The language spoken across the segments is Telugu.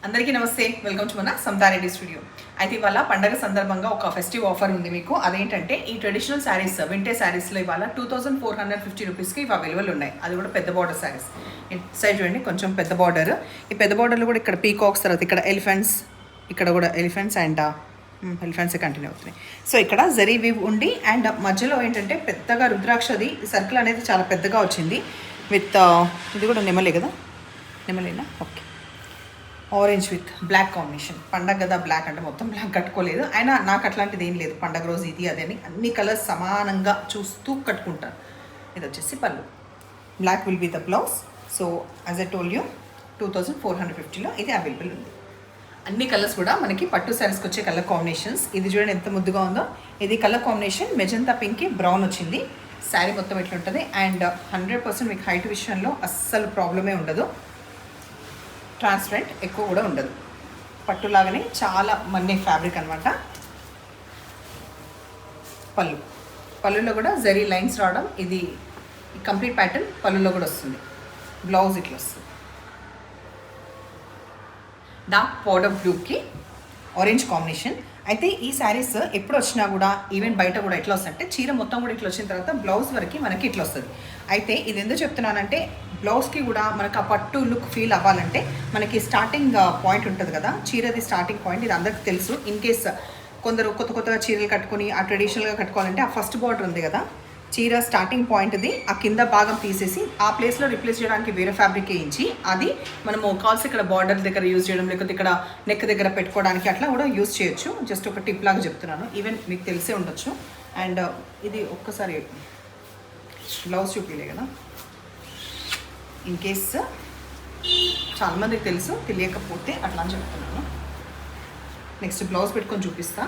అందరికీ నమస్తే, వెల్కమ్ టు మన సమతారెడ్డి స్టూడియో. అయితే ఇవాళ పండగ సందర్భంగా ఒక ఫెస్టివ్ ఆఫర్ ఉంది మీకు. అదేంటంటే ఈ ట్రెడిషనల్ శారీస్, వింటేజ్ శారీస్లో ఇవాళ 2450 రూపీస్కి ఇవి అవైలబుల్ ఉన్నాయి. అది కూడా పెద్ద బార్డర్ శారీస్. సైడ్ చూడండి, కొంచెం పెద్ద బార్డర్. ఈ పెద్ద బార్డర్లో కూడా ఇక్కడ పీకాక్స్, తర్వాత ఇక్కడ ఎలిఫెంట్స్, ఇక్కడ కూడా ఎలిఫెంట్స్ అండ్ ఎలిఫెంట్స్ కంటిన్యూ అవుతున్నాయి. సో ఇక్కడ జరీ వీవ్ ఉండి అండ్ మధ్యలో ఏంటంటే పెద్దగా రుద్రాక్షది సర్కిల్ అనేది చాలా పెద్దగా వచ్చింది. విత్ ఇది కూడా నెమలే కదా, నెమలేనా? Okay. Orange with black combination. పండగ కదా, బ్లాక్ అంటే మొత్తం బ్లాక్ కట్టుకోలేదు. అయినా నాకు అట్లాంటిది ఏం లేదు. పండగ రోజు ఇది అదే అని అన్ని కలర్స్ సమానంగా చూస్తూ కట్టుకుంటాను. ఇది వచ్చేసి పళ్ళు. Black will be the blouse. So as I told you 2450లో ఇది అవైలబుల్ ఉంది. అన్ని కలర్స్ కూడా మనకి పట్టు శారీస్కి వచ్చే కలర్ కాంబినేషన్స్. ఇది చూడండి ఎంత ముద్దుగా ఉందో. ఇది కలర్ కాంబినేషన్ మెజంతా పింక్కి బ్రౌన్ వచ్చింది. శారీ మొత్తం ఎట్లుంటుంది అండ్ 100% మీకు హైట్ విషయంలో అస్సలు ప్రాబ్లమే ఉండదు. ట్రాన్స్పరెంట్ ఎక్కువ కూడా ఉండదు. పట్టులాగానే చాలా మన్నే ఫ్యాబ్రిక్ అనమాట. పళ్ళులో కూడా జరీ లైన్స్ రావడం, ఇది కంప్లీట్ ప్యాటర్న్ పళ్ళులో కూడా వస్తుంది. బ్లౌజ్ ఇట్లా వస్తుంది. డార్క్ పౌడర్ బ్లూకి ఆరెంజ్ కాంబినేషన్. అయితే ఈ శారీస్ ఎప్పుడు వచ్చినా కూడా ఈవెన్ బయట కూడా ఎట్లా వస్తుందంటే చీర మొత్తం కూడా ఇట్లా వచ్చిన తర్వాత బ్లౌజ్ వరకు మనకి ఇట్లా వస్తుంది. అయితే ఇది ఎందుకు చెప్తున్నానంటే బ్లౌజ్కి కూడా మనకు ఆ పట్టు లుక్ ఫీల్ అవ్వాలంటే మనకి స్టార్టింగ్ పాయింట్ ఉంటుంది కదా, చీరది స్టార్టింగ్ పాయింట్. ఇది అందరికీ తెలుసు. ఇన్ కేస్ కొందరు కొత్తగా చీరలు కట్టుకొని ఆ ట్రెడిషనల్గా కట్టుకోవాలంటే ఆ ఫస్ట్ బార్డర్ ఉంది కదా, చీర స్టార్టింగ్ పాయింట్ది ఆ కింద భాగం తీసేసి ఆ ప్లేస్లో రిప్లేస్ చేయడానికి వేరే ఫ్యాబ్రిక్ వేయించి అది మనము కాల్స్ ఇక్కడ బార్డర్ దగ్గర యూజ్ చేయడం, లేకపోతే ఇక్కడ నెక్ దగ్గర పెట్టుకోవడానికి అట్లా కూడా యూజ్ చేయొచ్చు. జస్ట్ ఒక టిప్ లాగా చెప్తున్నాను. ఈవెన్ మీకు తెలిసే ఉండొచ్చు. అండ్ ఇది ఒక్కసారి బ్లౌజ్ చూపిలే కదా, ఇన్ కేస్ చాలామందికి తెలుసు, తెలియకపోతే అట్లా అని చెప్తున్నాను. నెక్స్ట్ బ్లౌజ్ పెట్టుకొని చూపిస్తా.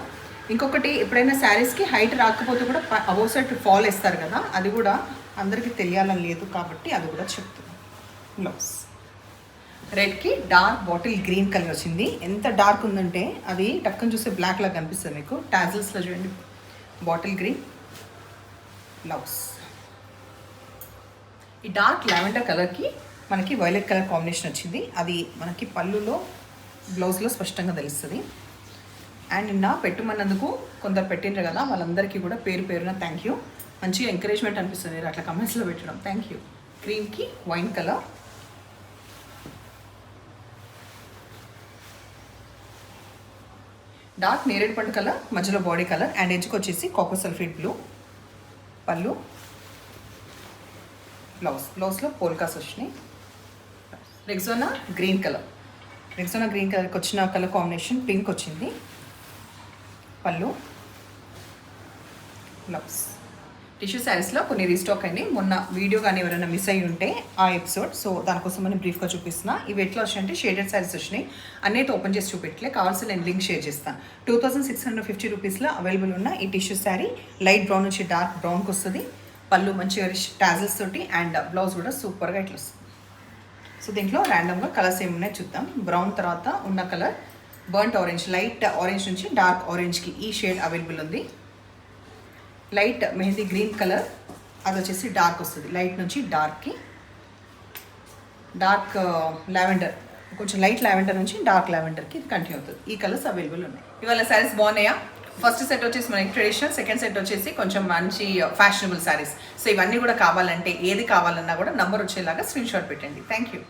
ఇంకొకటి, ఎప్పుడైనా శారీస్కి హైట్ రాకపోతే కూడా అబౌవ్ సైడ్ ఫాల్ వేస్తారు కదా, అది కూడా అందరికీ తెలియాలని లేదు కాబట్టి అది కూడా చెప్తున్నాను. బ్లౌజ్ రెడ్కి డార్క్ బాటిల్ గ్రీన్ కలర్ వచ్చింది. ఎంత డార్క్ ఉందంటే అది టక్కని చూస్తే బ్లాక్ లాగా కనిపిస్తుంది మీకు. టాజిల్స్లో చూడండి, బాటిల్ గ్రీన్ బ్లౌజ్. ఈ డార్క్ లావెండర్ కలర్కి మనకి వైలెట్ కలర్ కాంబినేషన్ వచ్చింది. అది మనకి పళ్ళులో బ్లౌజ్లో స్పష్టంగా తెలుస్తుంది. అండ్ నిన్న పెట్టుమన్నందుకు కొందరు పెట్టిండ్రు కదా, వాళ్ళందరికీ కూడా పేరు పేరున థ్యాంక్ యూ. మంచిగా ఎంకరేజ్మెంట్ అనిపిస్తుంది మీరు అట్లా కమెంట్స్లో పెట్టడం. Thank you. క్రీమ్కి వైన్ కలర్, డార్క్ నేరేడు పండు కలర్, మధ్యలో బాడీ కలర్ అండ్ ఎడ్జ్కి వచ్చేసి కాపర్ సల్ఫేట్ బ్లూ. పళ్ళు, బ్లౌజ్లో పోల్కాస్ వచ్చినాయి. రెగ్జోనా గ్రీన్ కలర్కి వచ్చిన కలర్ కాంబినేషన్ పింక్ వచ్చింది. పళ్ళు, బ్లౌజ్. టిష్యూ శారీస్లో కొన్ని రీస్టాక్ అయింది. మొన్న వీడియో కానీ ఎవరైనా మిస్ అయ్యి ఉంటే ఆ ఎపిసోడ్, సో దానికోసం అని బ్రీఫ్గా చూపిస్తున్నా. ఇవి ఎట్లా వచ్చాయంటే షేడెడ్ శారీస్ వచ్చినాయి. అన్నైతే ఓపెన్ చేసి చూపెట్టలే, కావాల్సి నేను లింక్ షేర్ చేస్తాను. 2650 రూపీస్లో అవైలబుల్ ఉన్న ఈ టిష్యూ శారీ లైట్ బ్రౌన్ నుంచి డార్క్ బ్రౌన్కి వస్తుంది. పళ్ళు మంచిగా టాజిల్స్ తోటి అండ్ బ్లౌజ్ కూడా సూపర్గా ఇట్లా వస్తుంది. సో దీంట్లో ర్యాండమ్గా కలర్స్ ఏమున్నాయి చూద్దాం. బ్రౌన్ తర్వాత ఉన్న colour burnt orange, light orange నుంచి డార్క్ ఆరెంజ్కి ఈ షేడ్ అవైలబుల్ ఉంది. లైట్ మెహందీ గ్రీన్ కలర్, అది వచ్చేసి డార్క్ వస్తుంది. లైట్ నుంచి డార్క్కి డార్క్ లావెండర్, కొంచెం లైట్ లావెండర్ నుంచి డార్క్ లావెండర్కి ఇది కంటిన్యూ అవుతుంది. ఈ కలర్స్ అవైలబుల్ ఉన్నాయి. ఇవాళ శారీస్ బాగున్నాయా? ఫస్ట్ సెట్ వచ్చేసి మనకి ట్రెడిషనల్, సెకండ్ సెట్ వచ్చేసి కొంచెం మంచి ఫ్యాషనబుల్ శారీస్. సో ఇవన్నీ కూడా కావాలంటే ఏది కావాలన్నా కూడా నంబర్ వచ్చేలాగా స్క్రీన్ షాట్ పెట్టండి. Thank you.